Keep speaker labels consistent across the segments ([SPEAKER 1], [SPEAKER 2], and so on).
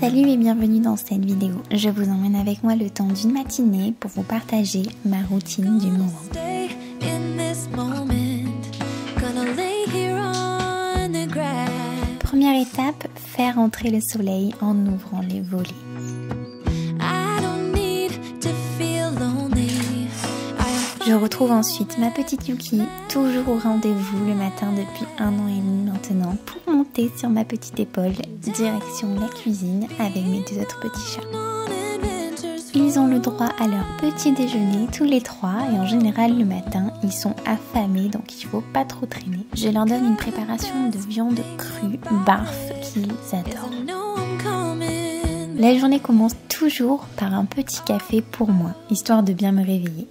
[SPEAKER 1] Salut et bienvenue dans cette vidéo. Je vous emmène avec moi le temps d'une matinée pour vous partager ma routine du moment. Première étape, faire entrer le soleil en ouvrant les volets. Je retrouve ensuite ma petite Yuki, toujours au rendez-vous le matin depuis 1 an et demi maintenant, pour monter sur ma petite épaule, direction la cuisine avec mes 2 autres petits chats. Ils ont le droit à leur petit déjeuner tous les 3 et en général le matin ils sont affamés donc il faut pas trop traîner. Je leur donne une préparation de viande crue, barf, qu'ils adorent. La journée commence toujours par un petit café pour moi, histoire de bien me réveiller.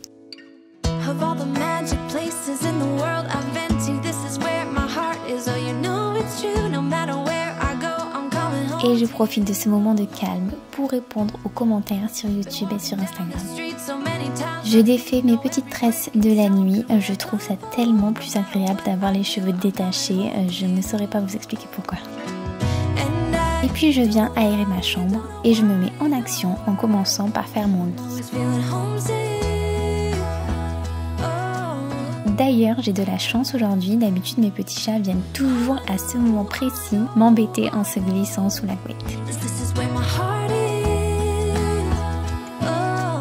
[SPEAKER 1] Et je profite de ce moment de calme pour répondre aux commentaires sur YouTube et sur Instagram. Je défais mes petites tresses de la nuit, je trouve ça tellement plus agréable d'avoir les cheveux détachés, je ne saurais pas vous expliquer pourquoi. Et puis je viens aérer ma chambre et je me mets en action en commençant par faire mon lit. D'ailleurs, j'ai de la chance aujourd'hui, d'habitude mes petits chats viennent toujours à ce moment précis m'embêter en se glissant sous la couette.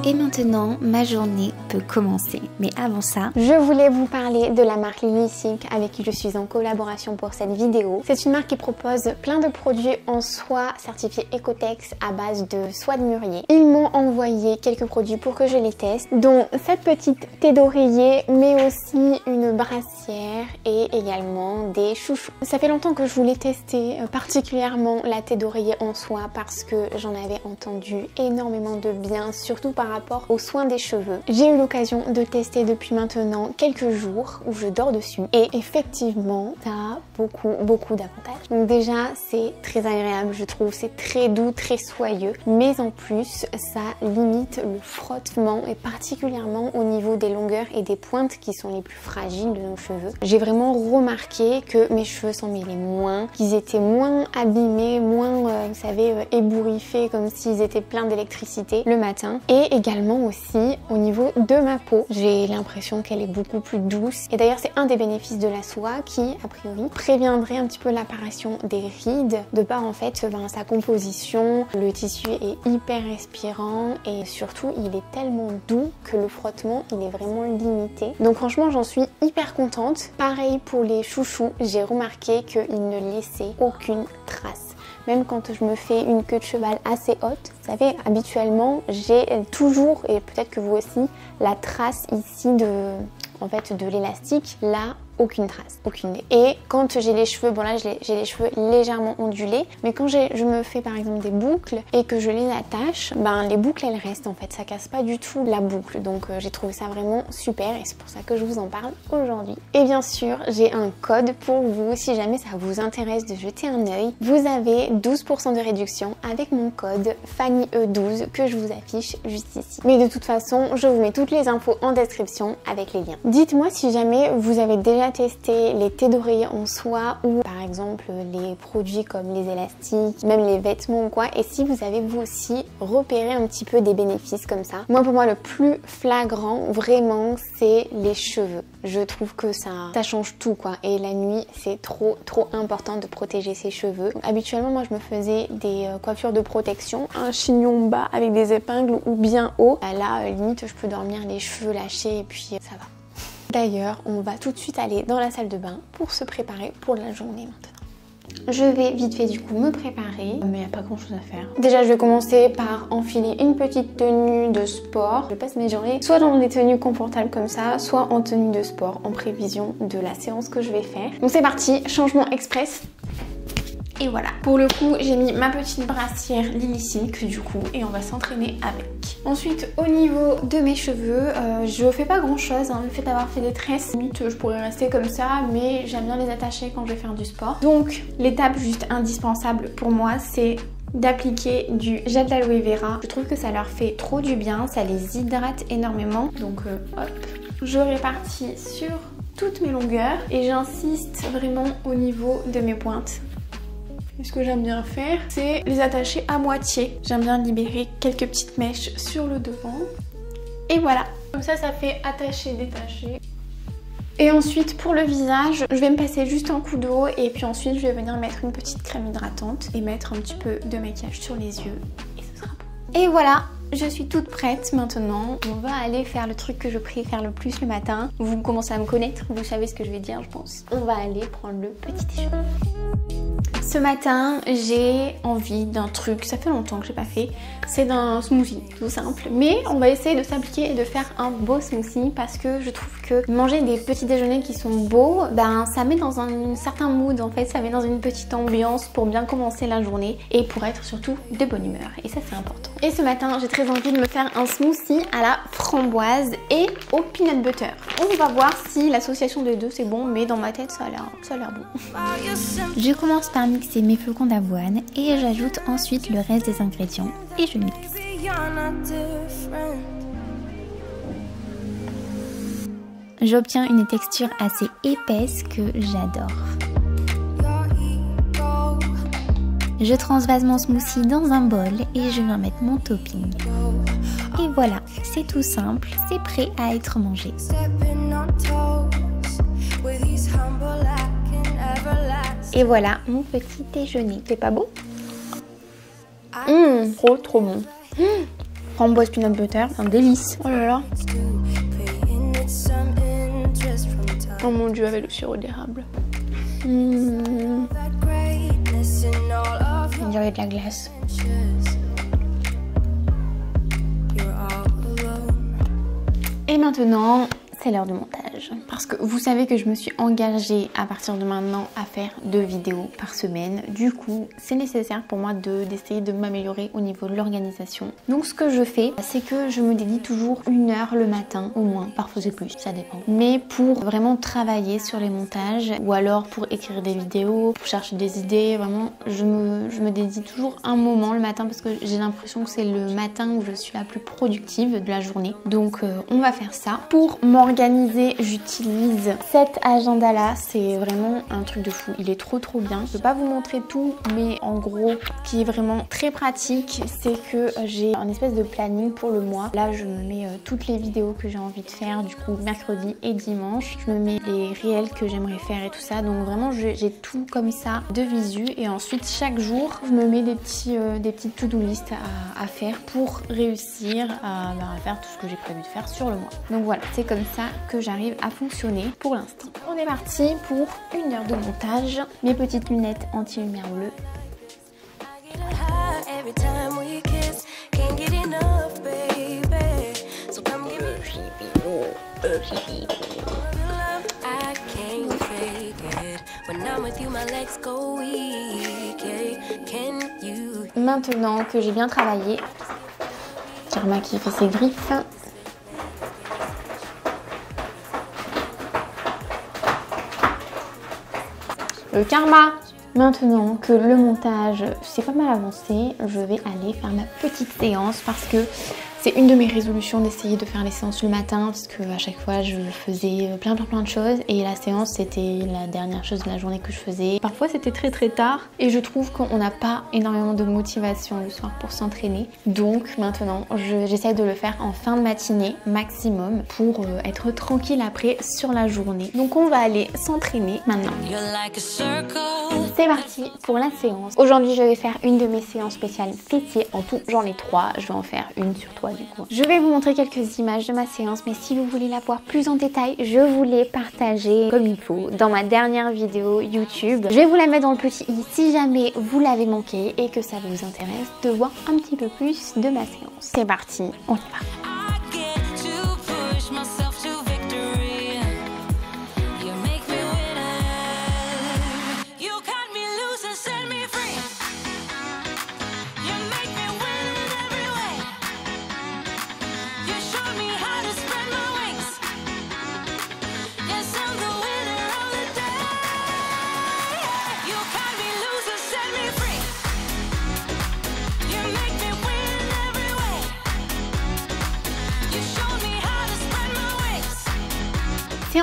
[SPEAKER 1] Et maintenant, ma journée peut commencer. Mais avant ça, je voulais vous parler de la marque Lilisink avec qui je suis en collaboration pour cette vidéo. C'est une marque qui propose plein de produits en soie certifiés Ecotex à base de soie de mûrier. Ils m'ont envoyé quelques produits pour que je les teste, dont cette petite thé d'oreiller, mais aussi une brassière et également des chouchous. Ça fait longtemps que je voulais tester particulièrement la thé d'oreiller en soie parce que j'en avais entendu énormément de bien, surtout par rapport aux soins des cheveux. J'ai eu l'occasion de tester depuis maintenant quelques jours où je dors dessus et effectivement ça a beaucoup d'avantages. Donc déjà c'est très agréable, je trouve, c'est très doux, très soyeux, mais en plus ça limite le frottement et particulièrement au niveau des longueurs et des pointes qui sont les plus fragiles de nos cheveux. J'ai vraiment remarqué que mes cheveux s'en mêlaient moins, qu'ils étaient moins abîmés, moins vous savez ébouriffés comme s'ils étaient pleins d'électricité le matin. Et également aussi au niveau de ma peau, j'ai l'impression qu'elle est beaucoup plus douce. Et d'ailleurs c'est un des bénéfices de la soie qui a priori préviendrait un petit peu l'apparition des rides de par en fait sa composition. Le tissu est hyper respirant et surtout il est tellement doux que le frottement il est vraiment limité. Donc franchement j'en suis hyper contente. Pareil pour les chouchous, j'ai remarqué qu'ils ne laissaient aucune trace. Même quand je me fais une queue de cheval assez haute, vous savez, habituellement, j'ai toujours, et peut-être que vous aussi, la trace ici de l'élastique. Là, aucune trace, aucune. Et quand j'ai les cheveux, bon là j'ai les cheveux légèrement ondulés, mais quand je me fais par exemple des boucles et que je les attache, ben les boucles elles restent en fait, ça casse pas du tout la boucle. Donc j'ai trouvé ça vraiment super et c'est pour ça que je vous en parle aujourd'hui. Et bien sûr, j'ai un code pour vous si jamais ça vous intéresse de jeter un œil. Vous avez 12% de réduction avec mon code FANNYE12 que je vous affiche juste ici. Mais de toute façon, je vous mets toutes les infos en description avec les liens. Dites-moi si jamais vous avez déjà testé les thés d'oreiller en soie ou par exemple les produits comme les élastiques, même les vêtements ou quoi, et si vous avez vous aussi repéré un petit peu des bénéfices comme ça. Moi pour moi le plus flagrant vraiment c'est les cheveux. Je trouve que ça change tout quoi, et la nuit c'est trop important de protéger ses cheveux. Donc, habituellement moi je me faisais des coiffures de protection, un chignon bas avec des épingles ou bien haut. Là limite je peux dormir les cheveux lâchés et puis ça va. D'ailleurs, on va tout de suite aller dans la salle de bain pour se préparer pour la journée maintenant. Je vais vite fait du coup me préparer, mais il n'y a pas grand chose à faire. Déjà, je vais commencer par enfiler une petite tenue de sport. Je passe mes journées soit dans des tenues confortables comme ça, soit en tenue de sport en prévision de la séance que je vais faire. Donc c'est parti, changement express. Et voilà, pour le coup j'ai mis ma petite brassière Lilisink du coup et on va s'entraîner avec. Ensuite au niveau de mes cheveux, je fais pas grand chose, hein. Le fait d'avoir fait des tresses, limite je pourrais rester comme ça, mais j'aime bien les attacher quand je vais faire du sport. Donc l'étape juste indispensable pour moi c'est d'appliquer du gel d'aloe vera. Je trouve que ça leur fait trop du bien, ça les hydrate énormément. Donc hop, je répartis sur toutes mes longueurs et j'insiste vraiment au niveau de mes pointes. Et ce que j'aime bien faire, c'est les attacher à moitié. J'aime bien libérer quelques petites mèches sur le devant. Et voilà. Comme ça fait attacher, détacher. Et ensuite pour le visage, je vais me passer juste un coup d'eau et puis ensuite je vais venir mettre une petite crème hydratante et mettre un petit peu de maquillage sur les yeux et ce sera bon. Et voilà, je suis toute prête maintenant. On va aller faire le truc que je préfère le plus le matin. Vous commencez à me connaître, vous savez ce que je vais dire je pense. On va aller prendre le petit déjeuner. Ce matin, j'ai envie d'un truc, ça fait longtemps que j'ai pas fait, c'est d'un smoothie, tout simple. Mais on va essayer de s'appliquer et de faire un beau smoothie parce que je trouve que manger des petits déjeuners qui sont beaux, ben ça met dans un certain mood en fait, ça met dans une petite ambiance pour bien commencer la journée et pour être surtout de bonne humeur. Et ça c'est important. Et ce matin, j'ai très envie de me faire un smoothie à la framboise et au peanut butter. On va voir si l'association des deux c'est bon, mais dans ma tête ça a l'air bon. Je commence par mixer mes flocons d'avoine et j'ajoute ensuite le reste des ingrédients et je mixe. J'obtiens une texture assez épaisse que j'adore. Je transvase mon smoothie dans un bol et je viens mettre mon topping. Et voilà, c'est tout simple, c'est prêt à être mangé. Et voilà mon petit déjeuner. C'est pas beau? Trop bon. Framboise peanut butter, c'est un délice. Oh là là. Oh mon dieu, avec le sirop d'érable. On dirait de la glace. Et maintenant, c'est l'heure du montage. Parce que vous savez que je me suis engagée à partir de maintenant à faire 2 vidéos par semaine. Du coup, c'est nécessaire pour moi d'essayer de m'améliorer au niveau de l'organisation. Donc ce que je fais, c'est que je me dédie toujours 1 heure le matin au moins. Parfois c'est plus, ça dépend. Mais pour vraiment travailler sur les montages ou alors pour écrire des vidéos, pour chercher des idées, vraiment je me dédie toujours un moment le matin parce que j'ai l'impression que c'est le matin où je suis la plus productive de la journée. Donc on va faire ça. Pour m'organiser, j'utilise cet agenda là, c'est vraiment un truc de fou, il est trop bien. Je peux pas vous montrer tout, mais en gros, ce qui est vraiment très pratique, c'est que j'ai un espèce de planning pour le mois. Là, je me mets toutes les vidéos que j'ai envie de faire, du coup mercredi et dimanche. Je me mets les réels que j'aimerais faire et tout ça, donc vraiment j'ai tout comme ça de visu. Et ensuite, chaque jour, je me mets des petites to-do list à faire pour réussir à faire tout ce que j'ai prévu de faire sur le mois. Donc voilà, c'est comme ça que j'arrive à fonctionner pour l'instant. On est parti pour 1 heure de montage. Mes petites lunettes anti-lumière bleue. Maintenant que j'ai bien travaillé, Karma qui fait ses griffes. Le karma. Maintenant que le montage s'est pas mal avancé, je vais aller faire ma petite séance parce que c'est une de mes résolutions d'essayer de faire les séances le matin parce que à chaque fois je faisais plein de choses et la séance c'était la dernière chose de la journée que je faisais. Parfois c'était très tard et je trouve qu'on n'a pas énormément de motivation le soir pour s'entraîner. Donc maintenant j'essaie de le faire en fin de matinée maximum pour être tranquille après sur la journée. Donc on va aller s'entraîner maintenant. C'est parti pour la séance. Aujourd'hui je vais faire une de mes séances spéciales fessiers. En tout j'en ai 3, je vais en faire une sur 3 du coup. Je vais vous montrer quelques images de ma séance, mais si vous voulez la voir plus en détail, je vous l'ai partagée comme il faut dans ma dernière vidéo YouTube. Je vais vous la mettre dans le petit i si jamais vous l'avez manqué et que ça vous intéresse de voir un petit peu plus de ma séance. C'est parti, on y va.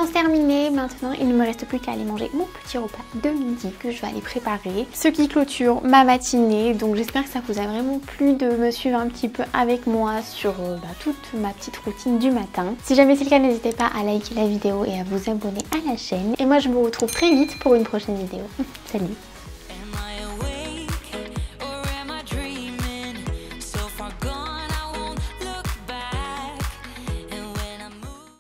[SPEAKER 1] vacances terminées, maintenant il ne me reste plus qu'à aller manger mon petit repas de midi que je vais aller préparer. Ce qui clôture ma matinée, donc j'espère que ça vous a vraiment plu de me suivre un petit peu avec moi sur toute ma petite routine du matin. Si jamais c'est le cas, n'hésitez pas à liker la vidéo et à vous abonner à la chaîne. Et moi je vous retrouve très vite pour une prochaine vidéo. Salut!